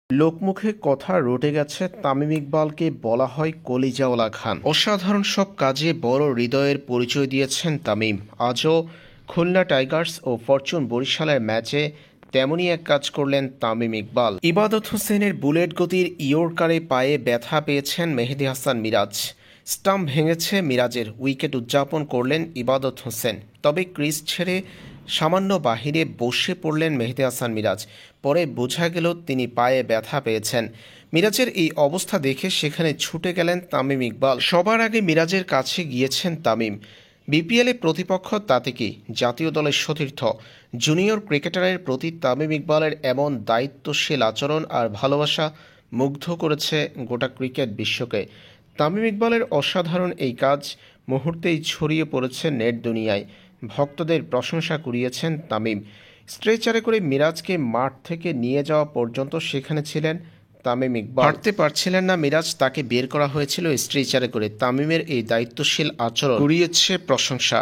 লোকমুখে কথা রটে গেছে, তামিম ইকবালকে বলা হয় কলিজাওয়ালা খান। অসাধারণ সব কাজে বড় হৃদয়ের পরিচয় দিয়েছেন তামিম। আজও খুলনা টাইগার্স ও ফরচুন বরিশালের ম্যাচে তেমনই এক কাজ করলেন তামিম ইকবাল। ইবাদত হোসেনের বুলেট গতির ইয়র্কারে পায়ে ব্যথা পেয়েছেন মেহেদী হাসান মিরাজ। স্টাম্প ভেঙেছে মিরাজের, উইকেট উদযাপন করলেন ইবাদত হোসেন। তবে ক্রিজ ছেড়ে সামান্য বাহিরে বসে পড়লেন মেহেদী হাসান মিরাজ। পরে বোঝা গেল তিনি পায়ে ব্যথা পেয়েছেন। মিরাজের এই অবস্থা দেখে সেখানে ছুটে গেলেন তামিম ইকবাল। সবার আগে মিরাজের কাছে গিয়েছেন তামিম। বিপিএলে প্রতিপক্ষ তাতে কি, জাতীয় দলের সতীর্থ জুনিয়র ক্রিকেটারের প্রতি তামিম ইকবালের এমন দায়িত্বশীল আচরণ আর ভালোবাসা মুগ্ধ করেছে গোটা ক্রিকেট বিশ্বকে। তামিম ইকবালের অসাধারণ এই কাজ মুহূর্তেই ছড়িয়ে পড়েছে নেট দুনিয়ায়। ভক্তদের প্রশংসা কুড়িয়েছেন তামিম। স্ট্রেচারে করে মিরাজকে মাঠ থেকে নিয়ে যাওয়া পর্যন্ত সেখানে ছিলেন তামিম ইকবাল। হাঁটতে পারছিলেন না মিরাজ, তাকে বের করা হয়েছিল স্ট্রেচারে করে। তামিমের এই দায়িত্বশীল আচরণ কুড়িয়েছে প্রশংসা।